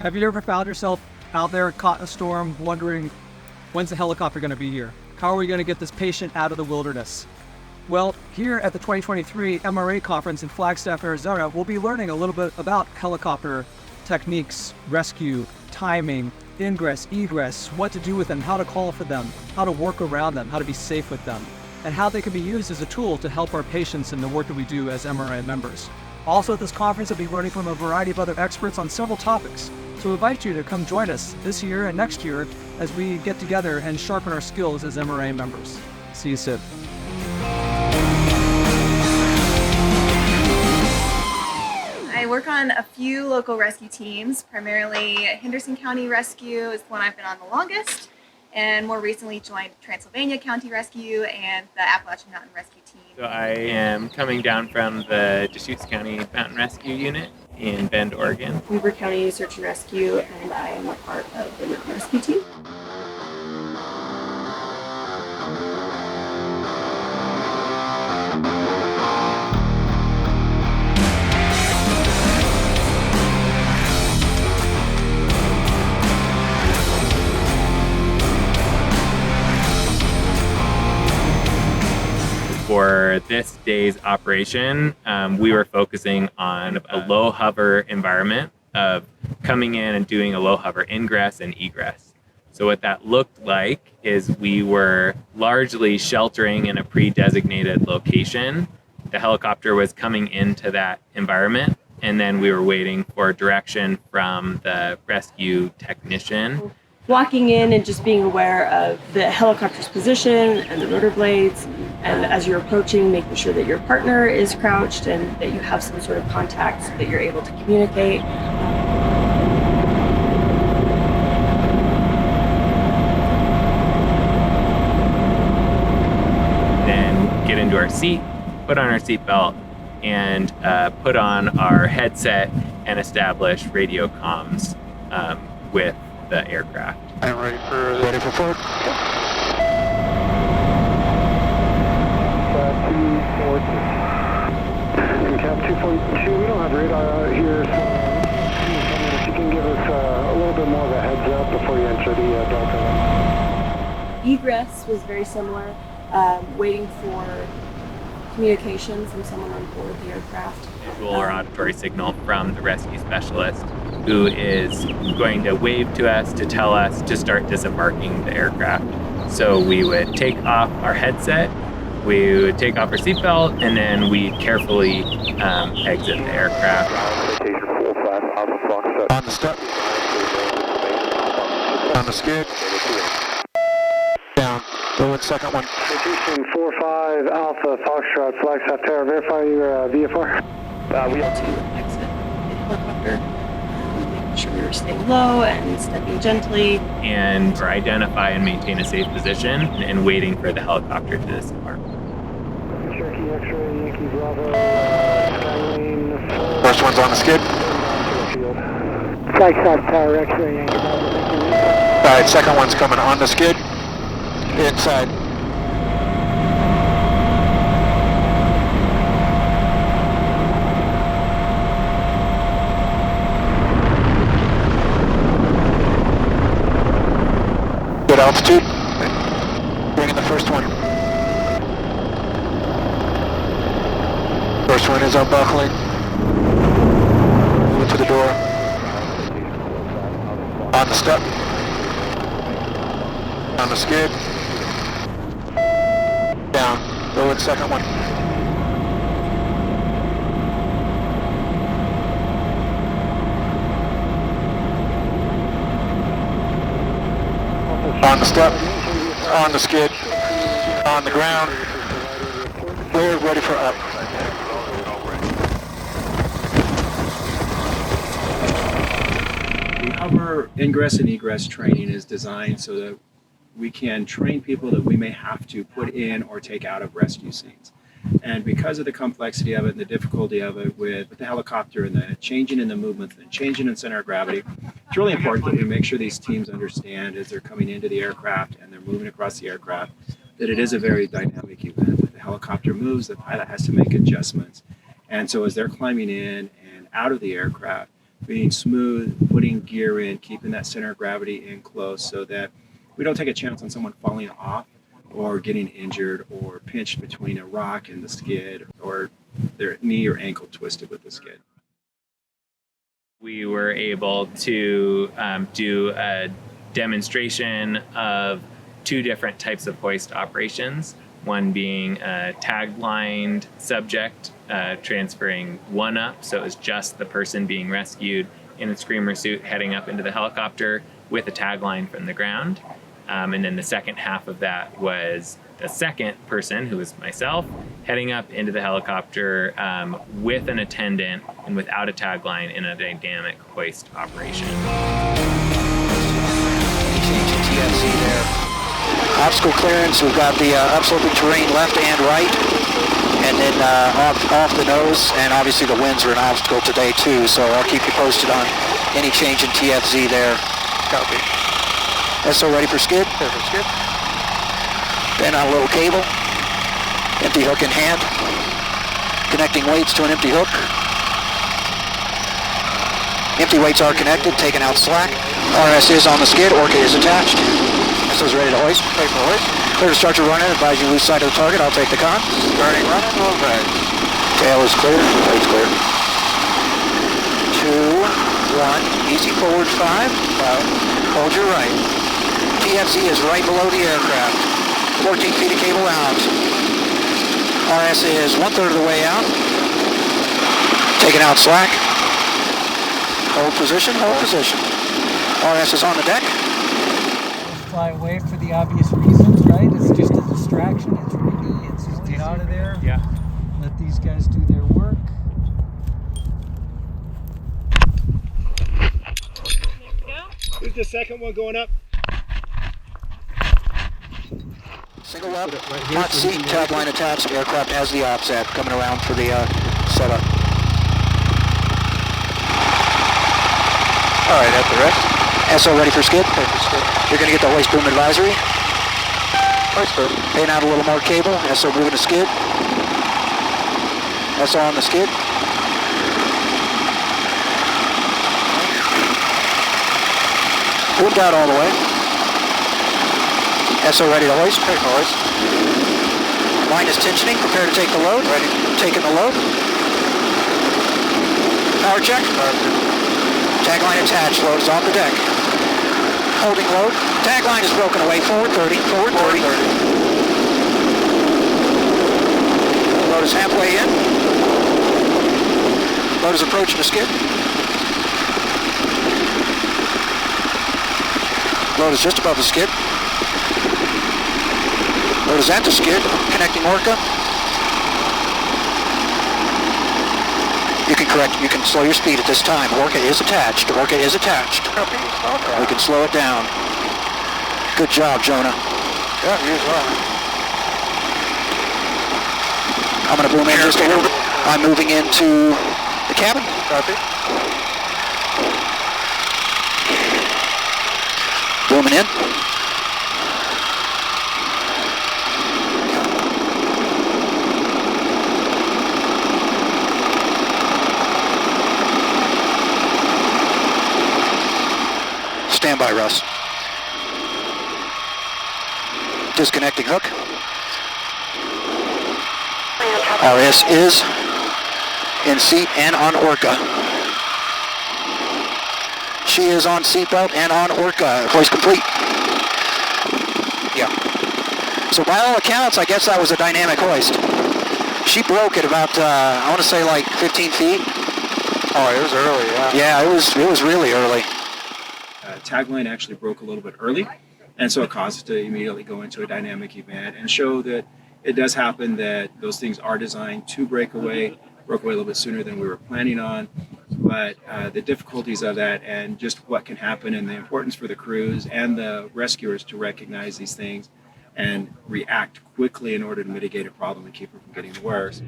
Have you ever found yourself out there caught in a storm wondering, when's the helicopter going to be here? How are we going to get this patient out of the wilderness? Well, here at the 2023 MRA conference in Flagstaff, Arizona, we'll be learning a little bit about helicopter techniques, rescue, timing, ingress, egress, what to do with them, how to call for them, how to work around them, how to be safe with them, and how they can be used as a tool to help our patients in the work that we do as MRA members. Also at this conference, I'll be learning from a variety of other experts on several topics. So I invite you to come join us this year and next year as we get together and sharpen our skills as MRA members. See you soon. I work on a few local rescue teams, primarily Henderson County Rescue is the one I've been on the longest, and more recently joined Transylvania County Rescue and the Appalachian Mountain Rescue Team. So I am coming down from the Deschutes County Mountain Rescue Unit in Bend, Oregon. Weber County Search and Rescue, and I am a part of the Mountain Rescue Team. For this day's operation, we were focusing on a low hover environment of coming in and doing a low hover ingress and egress. So what that looked like is we were largely sheltering in a pre-designated location. The helicopter was coming into that environment, and then we were waiting for direction from the rescue technician. Walking in and just being aware of the helicopter's position and the rotor blades, and as you're approaching, making sure that your partner is crouched and that you have some sort of contact so that you're able to communicate. Then get into our seat, put on our seatbelt, and put on our headset and establish radio comms with the aircraft. I'm ready for forward. In Cap 242, we don't have radar out here, so if you can give us a little bit more of a heads up before you enter the Delta. Egress was very similar, waiting for communication from someone on board the aircraft. Visual or auditory signal from the rescue specialist, who is going to wave to us to tell us to start disembarking the aircraft. So we would take off our headset, we would take off our seatbelt, and then we carefully exit the aircraft. On the step. On the skid. Down. Go with second one. Station 45 Alpha Foxtrot Flagstaff Tower. Verify your VFR. We had to exit the helicopter, making sure we were staying low and stepping gently. And identify and maintain a safe position and waiting for the helicopter to disembark. Cherokee X-ray, Yankee Bravo, Skylane. First one's on the skid. Flagstaff Tower X-ray, Yankee Bravo. Alright, second one's coming on the skid. Inside. Good altitude. Bring in the first one. First one is unbuckling. Move it to the door. On the step. On the skid. Down. Go with the second one. On the step. On the skid. On the ground. We're ready for up. The hover ingress and egress training is designed so that we can train people that we may have to put in or take out of rescue scenes. And because of the complexity of it and the difficulty of it with the helicopter and the changing in the movement and changing in center of gravity, it's really important that we make sure these teams understand as they're coming into the aircraft and they're moving across the aircraft that it is a very dynamic event. That the helicopter moves, the pilot has to make adjustments. And so as they're climbing in and out of the aircraft, being smooth, putting gear in, keeping that center of gravity in close so that we don't take a chance on someone falling off or getting injured or pinched between a rock and the skid or their knee or ankle twisted with the skid. We were able to do a demonstration of two different types of hoist operations, one being a tag-lined subject transferring one up, so it was just the person being rescued in a screamer suit heading up into the helicopter with a tagline from the ground. And then the second half of that was the second person, who was myself, heading up into the helicopter with an attendant and without a tagline in a dynamic hoist operation. TFC there. Obstacle clearance, we've got the upsloping terrain left and right, and then off the nose, and obviously the winds are an obstacle today too, so I'll keep you posted on any change in TFZ there. Copy. SO ready for skid? Ready for skid. Then on a little cable, empty hook in hand, connecting weights to an empty hook. Empty weights are connected, taking out slack. RS is on the skid, Orca is attached. SO's ready to hoist. Ready for hoist. Clear to start your run-in, advise you lose sight of the target, I'll take the con. Starting run-in, roll back. Tail is clear, weight's clear. 2, 1, easy forward 5, hold your right. TFZ is right below the aircraft. 14 feet of cable out. RS is 1/3 of the way out. Taking out slack. Hold position, hold position. RS is on the deck. Fly away for the obvious reasons, right? It's just a distraction. It's windy. It's just get out of there. Yeah. Let these guys do their work. Who's the second one going up? Single up, hot seat, tagline attached, aircraft has the offset, coming around for the setup. All right, at the rest. SO ready for skid? Ready for skid. You're going to get the hoist boom advisory. Hoist boom. Paying out a little more cable, SO moving to skid. SO on the skid. Boomed out all the way. SO ready to hoist. Ready for hoist. Line is tensioning, prepare to take the load. Ready. Taking the load. Power check. Tagline attached, load is on the deck. Holding load. Tagline is broken away, forward 30, forward 30. Load is halfway in. Load is approaching the skid. Load is just above the skid. Load is at the skid, connecting Orca. You can slow your speed at this time. Orca is attached. Orca is attached. We can slow it down. Good job, Jonah. Yeah, you as well. I'm going to boom in just a little bit. I'm moving into the cabin. Copy. Booming in. Stand by, Russ. Disconnecting hook. RS is in seat and on Orca. She is on seatbelt and on Orca. Hoist complete. Yeah. So by all accounts, I guess that was a dynamic hoist. She broke at about, I want to say like 15 feet. Oh, it was early, yeah. Yeah, it was really early. Tagline actually broke a little bit early, and so it caused us to immediately go into a dynamic event and show that it does happen that those things are designed to broke away a little bit sooner than we were planning on, but the difficulties of that and just what can happen and the importance for the crews and the rescuers to recognize these things and react quickly in order to mitigate a problem and keep it from getting worse.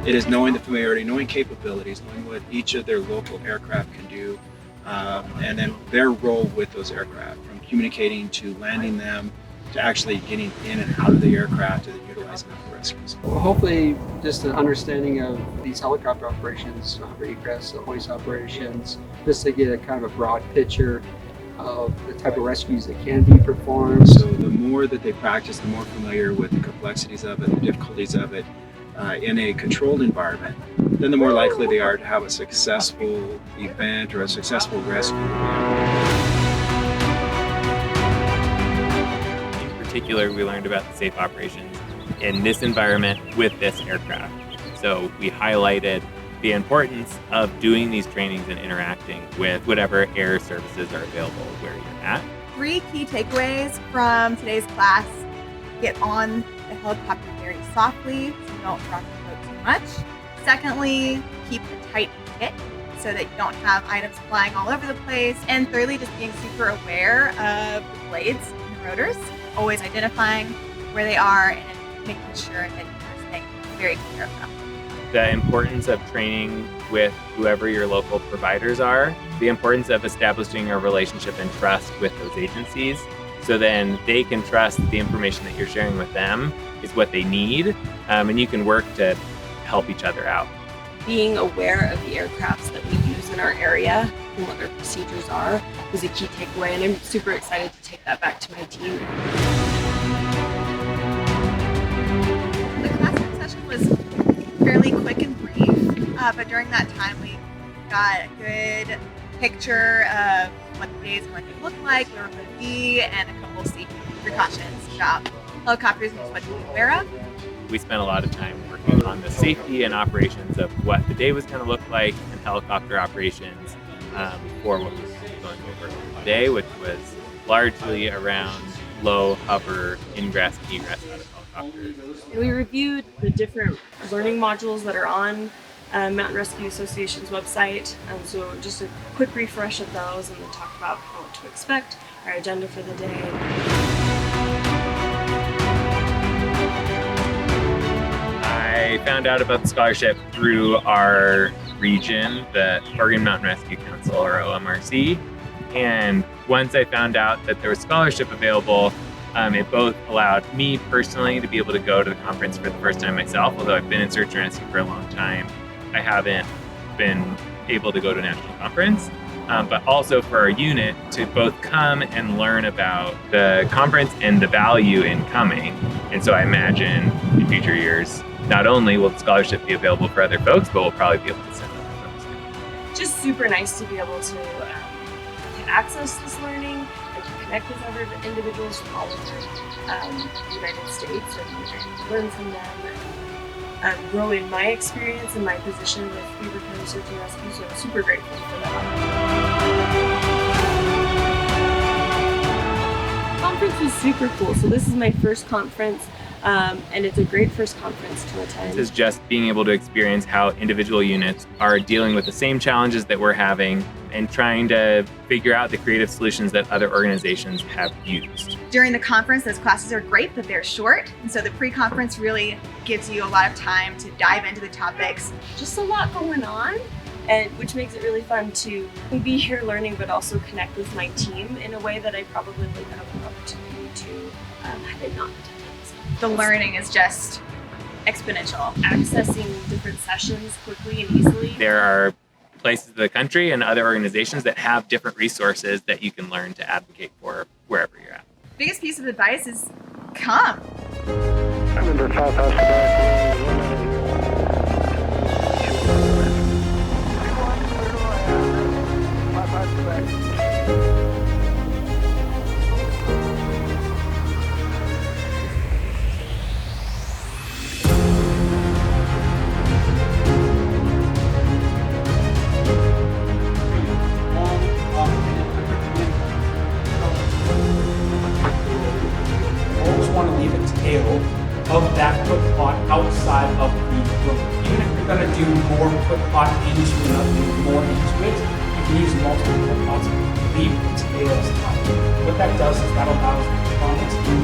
It is knowing the familiarity, knowing capabilities, knowing what each of their local aircraft can do, and then their role with those aircraft, from communicating to landing them, to actually getting in and out of the aircraft, to utilizing them for rescues. Well, hopefully just an understanding of these helicopter operations, for egress, the hoist operations, just to get a kind of a broad picture of the type of rescues that can be performed. So the more that they practice, the more familiar with the complexities of it, the difficulties of it in a controlled environment, then the more likely they are to have a successful event or a successful rescue. In particular, we learned about the safe operations in this environment with this aircraft. So we highlighted the importance of doing these trainings and interacting with whatever air services are available where you're at. 3 key takeaways from today's class: get on the helicopter very softly so you don't rock the boat too much. Secondly, keep a tight kit so that you don't have items flying all over the place. And thirdly, just being super aware of the blades and the rotors, always identifying where they are and making sure that you're staying very clear of them. The importance of training with whoever your local providers are, the importance of establishing a relationship and trust with those agencies, so then they can trust the information that you're sharing with them is what they need, and you can work to help each other out. Being aware of the aircrafts that we use in our area and what their procedures are was a key takeaway, and I'm super excited to take that back to my team. The classroom session was fairly quick and brief, but during that time we got a good picture of what the day is going to look like, where we're going to be, and a couple of safety precautions about helicopters and what to be aware of. We spent a lot of time working on the safety and operations of what the day was going to look like and helicopter operations for what was going over today, which was largely around low hover ingress and egress out of helicopters. And we reviewed the different learning modules that are on Mountain Rescue Association's website. So just a quick refresh of those, and then talk about what to expect, our agenda for the day. I found out about the scholarship through our region, the Oregon Mountain Rescue Council, or OMRC. And once I found out that there was scholarship available, it both allowed me personally to be able to go to the conference for the first time myself, although I've been in search and rescue for a long time. I haven't been able to go to a national conference, but also for our unit to both come and learn about the conference and the value in coming. And so I imagine in future years, not only will the scholarship be available for other folks, but we'll probably be able to send other folks too. Just super nice to be able to access this learning and to connect with other individuals from all over the United States and learn from them and grow in my experience and my position with Beaver County Search and Rescue. So I'm super grateful for that. Conference was super cool. So this is my first conference. And it's a great first conference to attend. This is just being able to experience how individual units are dealing with the same challenges that we're having and trying to figure out the creative solutions that other organizations have used. During the conference, those classes are great, but they're short. And so the pre-conference really gives you a lot of time to dive into the topics. Just a lot going on, and which makes it really fun to be here learning, but also connect with my team in a way that I probably wouldn't have an opportunity to had I not attended. The learning is just exponential. Accessing different sessions quickly and easily. There are places in the country and other organizations that have different resources that you can learn to advocate for wherever you're at. Biggest piece of advice is come. I remember 5 past the back. Want to leave a tail of that quick plot outside of the book. Even if you're going to do more quick plot into more into it, you can use multiple quick plots. Leave the tails out. What that does is that allows the electronics to